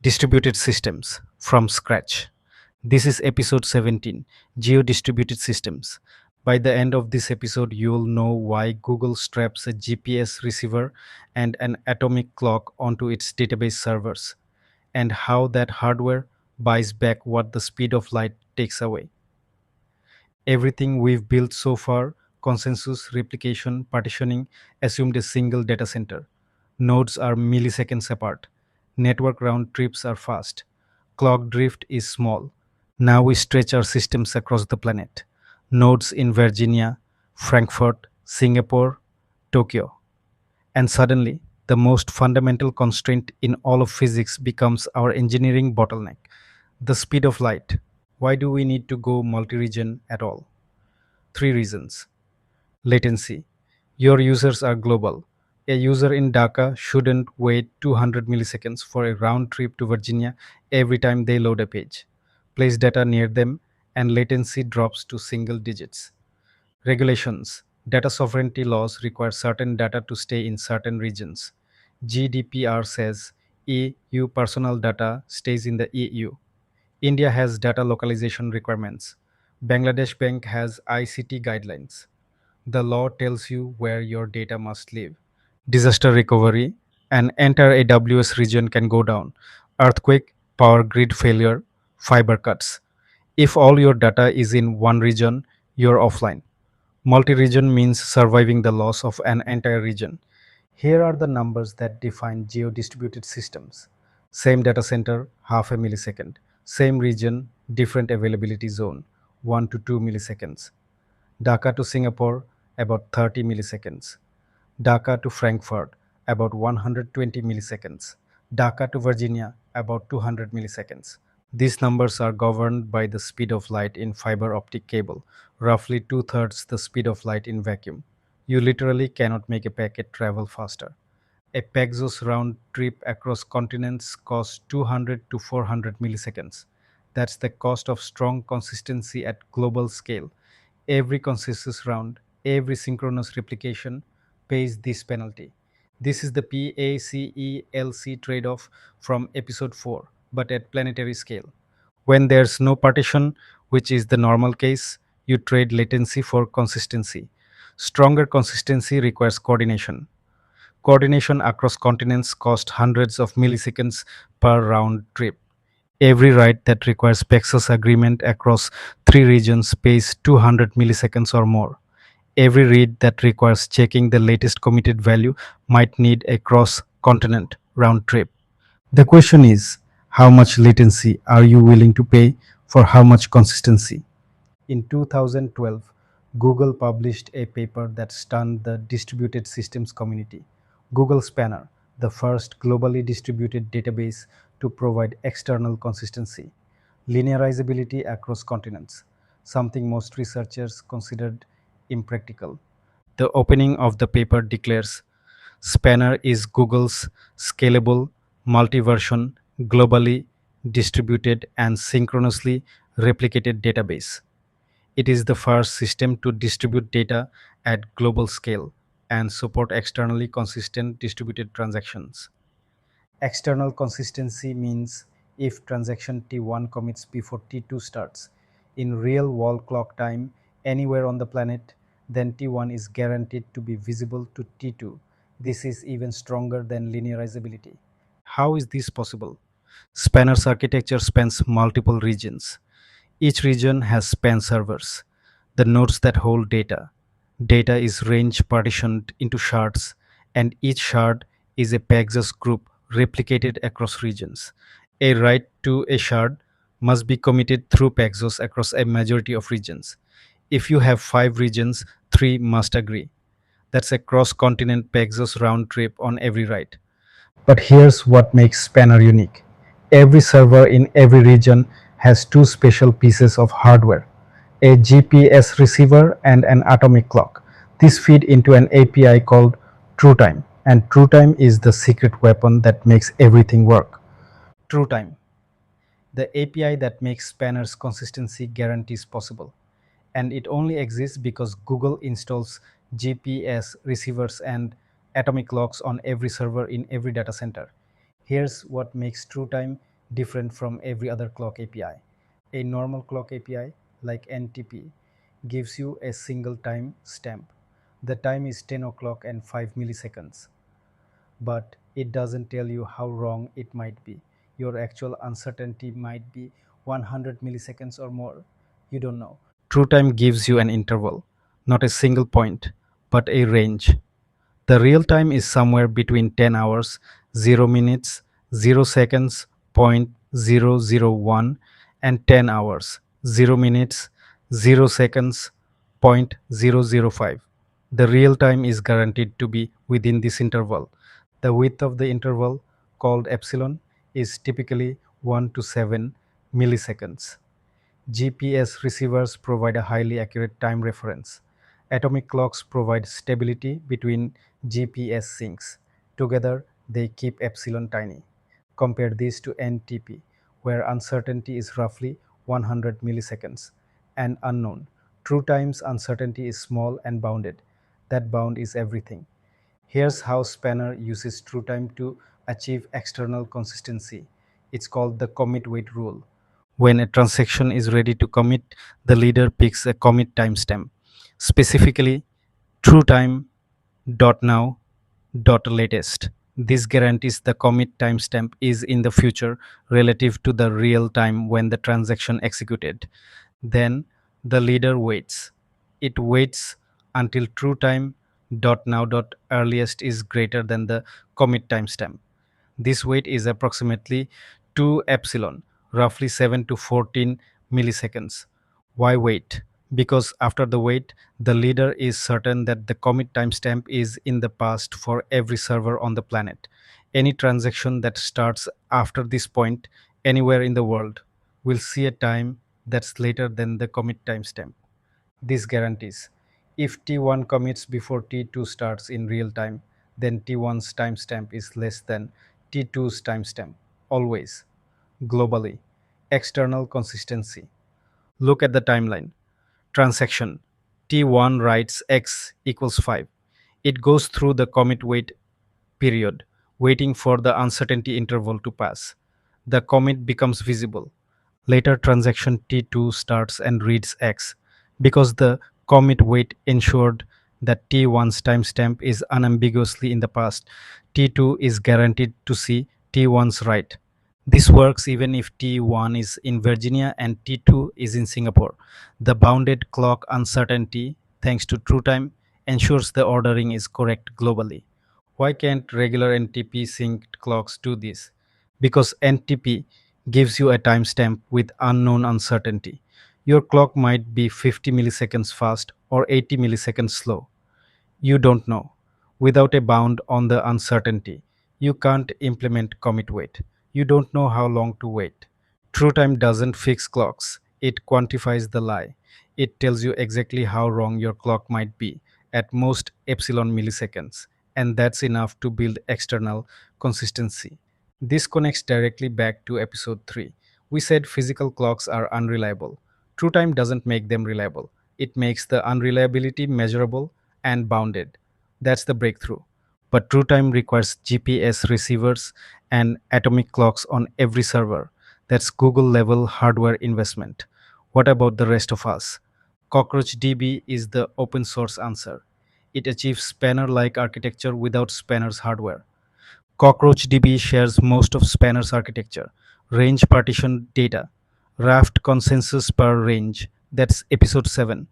Distributed systems from scratch. This is episode 17, Geo-Distributed Systems. By the end of this episode, you'll know why Google straps a GPS receiver and an atomic clock onto its database servers, and how that hardware buys back what the speed of light takes away. Everything we've built so far, consensus, replication, partitioning, assumed a single data center. Nodes are milliseconds apart. Network round trips are fast. Clock drift is small. Now we stretch our systems across the planet. Nodes in Virginia, Frankfurt, Singapore, Tokyo. And suddenly, the most fundamental constraint in all of physics becomes our engineering bottleneck, the speed of light. Why do we need to go multi region at all? Three reasons. Latency. Your users are global. A user in Dhaka shouldn't wait 200 milliseconds for a round trip to Virginia every time they load a page. Place data near them and latency drops to single digits. Regulations. Data sovereignty laws require certain data to stay in certain regions. GDPR says EU personal data stays in the EU. India has data localization requirements. Bangladesh Bank has ICT guidelines. The law tells you where your data must live. Disaster recovery. An entire AWS region can go down. Earthquake, power grid failure, fiber cuts. If all your data is in one region, you're offline. Multi region means surviving the loss of an entire region. Here are the numbers that define geo-distributed systems. Same data center, half a millisecond. Same region, different availability zone, 1 to 2 milliseconds. Dhaka to Singapore, about 30 milliseconds. Dhaka to Frankfurt, about 120 milliseconds. Dhaka to Virginia, about 200 milliseconds. These numbers are governed by the speed of light in fiber optic cable, roughly two-thirds the speed of light in vacuum. You literally cannot make a packet travel faster. A Paxos round trip across continents costs 200 to 400 milliseconds. That's the cost of strong consistency at global scale. Every consensus round, every synchronous replication pays this penalty. This is the PACELC trade off from episode 4, but at planetary scale. When there's no partition, which is the normal case, you trade latency for consistency. Stronger consistency requires coordination. Coordination across continents costs hundreds of milliseconds per round trip. Every write that requires Paxos agreement across three regions pays 200 milliseconds or more. Every read that requires checking the latest committed value might need a cross-continent round trip. The question is, how much latency are you willing to pay for how much consistency? In 2012, Google published a paper that stunned the distributed systems community. Google Spanner, the first globally distributed database to provide external consistency, linearizability across continents, something most researchers considered impractical. The opening of the paper declares Spanner is Google's scalable, multi-version, globally distributed and synchronously replicated database. It is the first system to distribute data at global scale and support externally consistent distributed transactions. External consistency means if transaction T1 commits before T2 starts in real wall clock time anywhere on the planet, then T1 is guaranteed to be visible to T2. This is even stronger than linearizability. How is this possible? Spanner's architecture spans multiple regions. Each region has span servers, the nodes that hold data. Data is range partitioned into shards, and each shard is a Paxos group replicated across regions. A write to a shard must be committed through Paxos across a majority of regions. If you have 5 regions, 3 must agree. That's a cross-continent Paxos round trip on every write. But here's what makes Spanner unique. Every server in every region has two special pieces of hardware, a GPS receiver and an atomic clock. These feed into an API called TrueTime, and TrueTime is the secret weapon that makes everything work. TrueTime, the API that makes Spanner's consistency guarantees possible. And it only exists because Google installs GPS receivers and atomic clocks on every server in every data center. Here's what makes TrueTime different from every other clock API. A normal clock API, like NTP, gives you a single time stamp. The time is 10 o'clock and 5 milliseconds, but it doesn't tell you how wrong it might be. Your actual uncertainty might be 100 milliseconds or more. You don't know. True time gives you an interval, not a single point, but a range. The real time is somewhere between 10 hours, 0 minutes, 0 seconds, 0.001 and 10 hours, 0 minutes, 0 seconds, 0.005. The real time is guaranteed to be within this interval. The width of the interval, called epsilon, is typically 1 to 7 milliseconds. GPS receivers provide a highly accurate time reference. Atomic clocks provide stability between GPS sinks. Together, they keep epsilon tiny. Compare this to NTP, where uncertainty is roughly 100 milliseconds and unknown. True time's uncertainty is small and bounded. That bound is everything. Here's how Spanner uses TrueTime to achieve external consistency. It's called the commit wait rule. When a transaction is ready to commit, the leader picks a commit timestamp, specifically TrueTime now latest. This guarantees the commit timestamp is in the future relative to the real time when the transaction executed. Then the leader waits. It waits until true time now earliest is greater than the commit timestamp. This wait is approximately 2 epsilon, roughly 7 to 14 milliseconds. Why wait? Because after the wait, the leader is certain that the commit timestamp is in the past for every server on the planet. Any transaction that starts after this point, anywhere in the world, will see a time that's later than the commit timestamp. This guarantees if T1 commits before T2 starts in real time, then T1's timestamp is less than T2's timestamp, always, globally. External consistency. Look at the timeline. Transaction T1 writes X equals 5. It goes through the commit wait period, waiting for the uncertainty interval to pass. The commit becomes visible. Later transaction T2 starts and reads X. Because the commit wait ensured that T1's timestamp is unambiguously in the past, T2 is guaranteed to see T1's write. This works even if T1 is in Virginia and T2 is in Singapore. The bounded clock uncertainty, thanks to TrueTime, ensures the ordering is correct globally. Why can't regular NTP synced clocks do this? Because NTP gives you a timestamp with unknown uncertainty. Your clock might be 50 milliseconds fast or 80 milliseconds slow. You don't know. Without a bound on the uncertainty, you can't implement commit wait. You don't know how long to wait. TrueTime doesn't fix clocks, it quantifies the lie. It tells you exactly how wrong your clock might be, at most epsilon milliseconds, and that's enough to build external consistency. This connects directly back to episode 3. We said physical clocks are unreliable. TrueTime doesn't make them reliable, it makes the unreliability measurable and bounded. That's the breakthrough. But TrueTime requires GPS receivers and atomic clocks on every server. That's Google level hardware investment. What about the rest of us? CockroachDB is the open source answer. It achieves spanner like architecture without spanner's hardware. CockroachDB shares most of Spanner's architecture, range partition data, raft consensus per range, that's episode 7,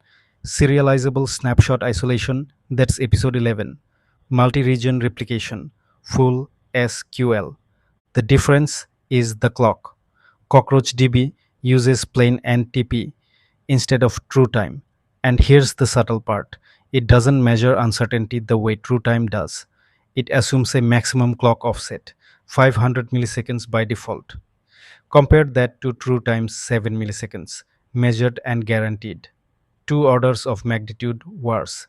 serializable snapshot isolation, that's episode 11, multi-region replication, full SQL. The difference is the clock. CockroachDB uses plain NTP instead of true time. And here's the subtle part, it doesn't measure uncertainty the way true time does. It assumes a maximum clock offset, 500 milliseconds by default. Compare that to true time's 7 milliseconds, measured and guaranteed. Two orders of magnitude worse.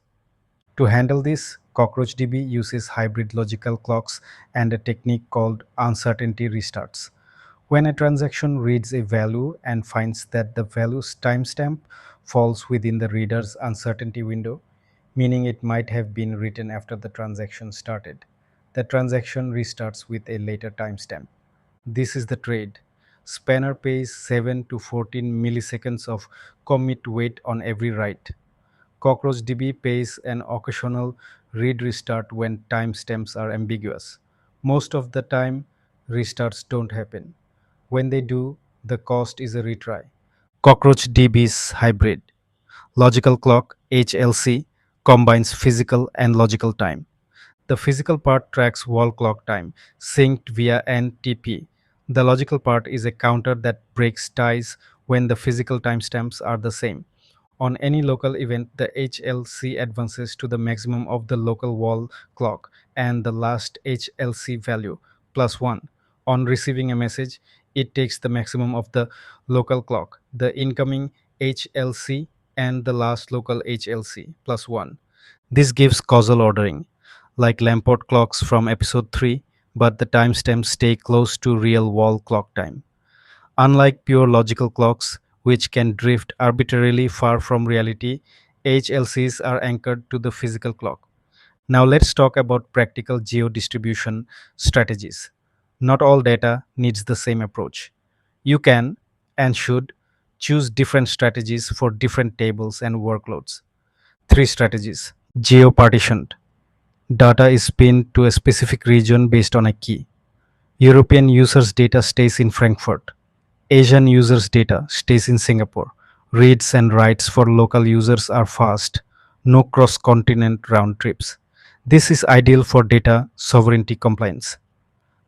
To handle this, CockroachDB uses hybrid logical clocks and a technique called uncertainty restarts. When a transaction reads a value and finds that the value's timestamp falls within the reader's uncertainty window, meaning it might have been written after the transaction started, the transaction restarts with a later timestamp. This is the trade. Spanner pays 7 to 14 milliseconds of commit wait on every write. CockroachDB pays an occasional read restart when timestamps are ambiguous. Most of the time, restarts don't happen. When they do, the cost is a retry. CockroachDB's hybrid logical clock (HLC) combines physical and logical time. The physical part tracks wall clock time, synced via NTP. The logical part is a counter that breaks ties when the physical timestamps are the same. On any local event, the HLC advances to the maximum of the local wall clock and the last HLC value plus 1. On receiving a message, it takes the maximum of the local clock, the incoming HLC, and the last local HLC plus 1. This gives causal ordering, like Lamport clocks from episode 3, but the timestamps stay close to real wall clock time. Unlike pure logical clocks, which can drift arbitrarily far from reality, HLCs are anchored to the physical clock. Now let's talk about practical geo-distribution strategies. Not all data needs the same approach. You can and should choose different strategies for different tables and workloads. Three strategies. Geo-partitioned. Data is pinned to a specific region based on a key. European users' data stays in Frankfurt. Asian users' data stays in Singapore. Reads and writes for local users are fast, no cross continent round trips. This is ideal for data sovereignty compliance.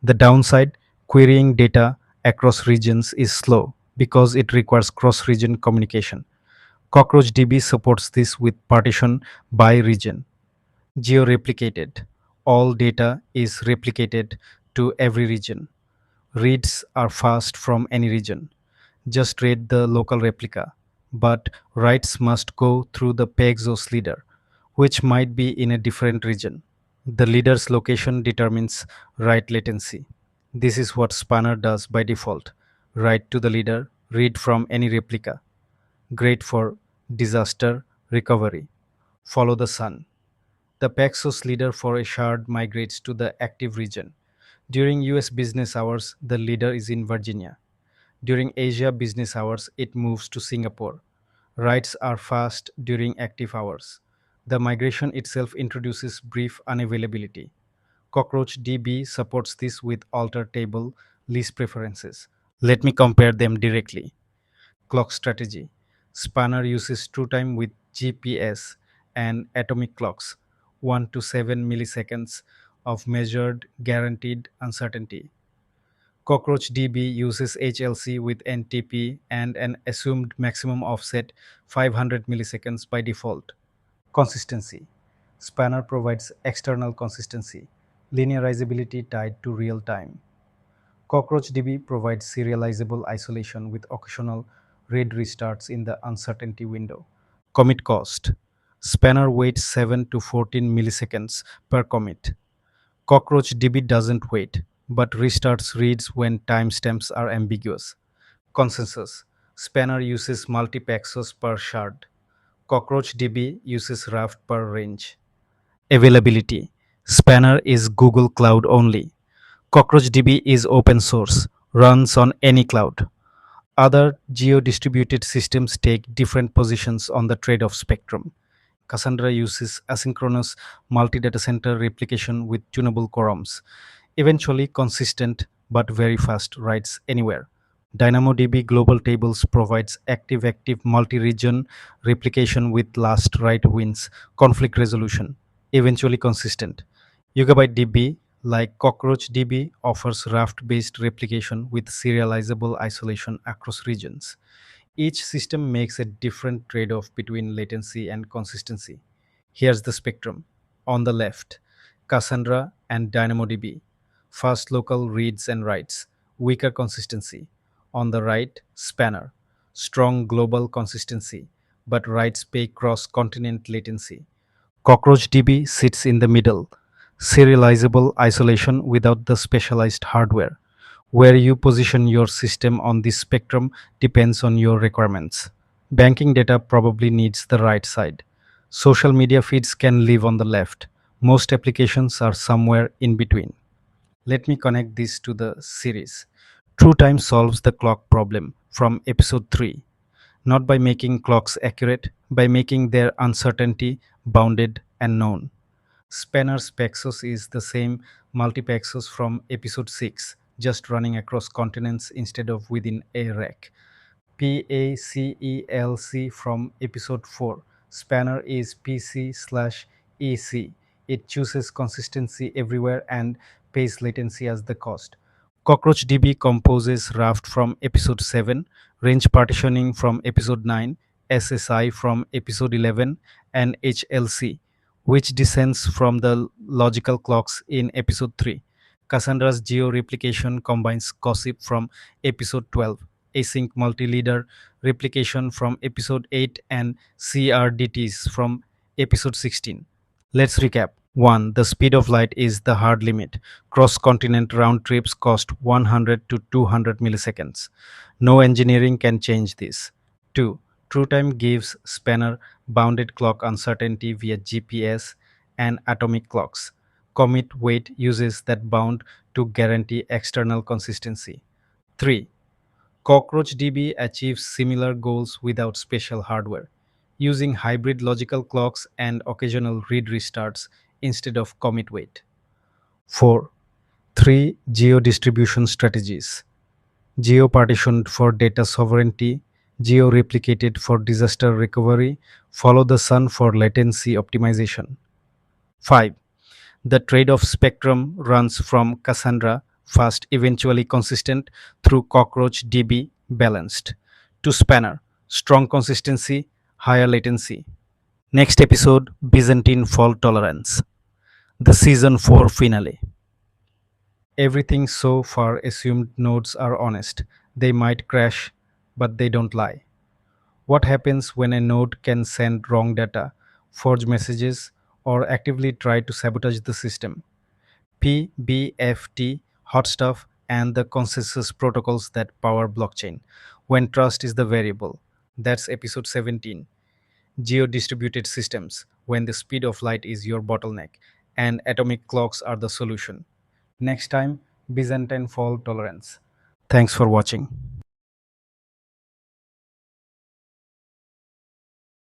The downside, querying data across regions is slow because it requires cross region communication. CockroachDB supports this with partition by region. Geo-replicated. All data is replicated to every region. Reads are fast from any region. Just read the local replica, but writes must go through the Pexos leader, which might be in a different region. The leader's location determines write latency. This is what Spanner does by default. Write to the leader, read from any replica. Great for disaster recovery. Follow the sun. The Paxos leader for a shard migrates to the active region. During US business hours, the leader is in Virginia. During Asia business hours, it moves to Singapore. Writes are fast during active hours. The migration itself introduces brief unavailability. CockroachDB supports this with alter table list preferences. Let me compare them directly. Clock strategy. Spanner uses true time with GPS and atomic clocks, 1 to 7 milliseconds of measured guaranteed uncertainty. CockroachDB uses HLC with NTP and an assumed maximum offset 500 milliseconds by default. Consistency. Spanner provides external consistency, linearizability tied to real time. CockroachDB provides serializable isolation with occasional read restarts in the uncertainty window. Commit cost. Spanner waits 7 to 14 milliseconds per commit. CockroachDB doesn't wait, but restarts reads when timestamps are ambiguous. Consensus. Spanner uses multi-paxos per shard. CockroachDB uses raft per range. Availability. Spanner is Google Cloud only. CockroachDB is open source, runs on any cloud. Other geo-distributed systems take different positions on the trade-off spectrum. Cassandra uses asynchronous multi-data center replication with tunable quorums, eventually consistent but very fast writes anywhere. DynamoDB Global Tables provides active-active multi-region replication with last write wins conflict resolution, eventually consistent. YugabyteDB, like CockroachDB, offers raft-based replication with serializable isolation across regions. Each system makes a different trade-off between latency and consistency. Here's the spectrum. On the left, Cassandra and DynamoDB. Fast local reads and writes, weaker consistency. On the right, Spanner. Strong global consistency, but writes pay cross-continent latency. CockroachDB sits in the middle, serializable isolation without the specialized hardware. Where you position your system on this spectrum depends on your requirements. Banking data probably needs the right side. Social media feeds can live on the left. Most applications are somewhere in between. Let me connect this to the series. True Time solves the clock problem from episode 3, not by making clocks accurate, by making their uncertainty bounded and known. Spanner's Paxos is the same multi-Paxos from episode 6, just running across continents instead of within a rack. PACELC from episode 4. Spanner is PC/EC. It chooses consistency everywhere and pays latency as the cost. CockroachDB composes Raft from episode 7, range partitioning from episode 9, SSI from episode 11, and HLC, which descends from the logical clocks in episode 3. Cassandra's geo-replication combines gossip from episode 12, async multi-leader replication from episode 8, and CRDTs from episode 16. Let's recap. 1. The speed of light is the hard limit. Cross-continent round trips cost 100 to 200 milliseconds. No engineering can change this. 2. TrueTime gives Spanner bounded clock uncertainty via GPS and atomic clocks. Commit weight uses that bound to guarantee external consistency. 3. CockroachDB achieves similar goals without special hardware, using hybrid logical clocks and occasional read restarts instead of commit wait. 4. 3 geo-distribution strategies. Geo-partitioned for data sovereignty, geo-replicated for disaster recovery, follow the sun for latency optimization. 5. The trade-off spectrum runs from Cassandra, fast, eventually consistent, through Cockroach DB, balanced, to Spanner, strong consistency, higher latency. Next episode, Byzantine fault tolerance, the season 4 finale. Everything so far assumed nodes are honest. They might crash, but they don't lie. What happens when a node can send wrong data, forge messages, or actively try to sabotage the system? PBFT, hot stuff, and the consensus protocols that power blockchain. When trust is the variable. That's episode 17. Geo-distributed systems, when the speed of light is your bottleneck, and atomic clocks are the solution. Next time, Byzantine fault tolerance. Thanks for watching.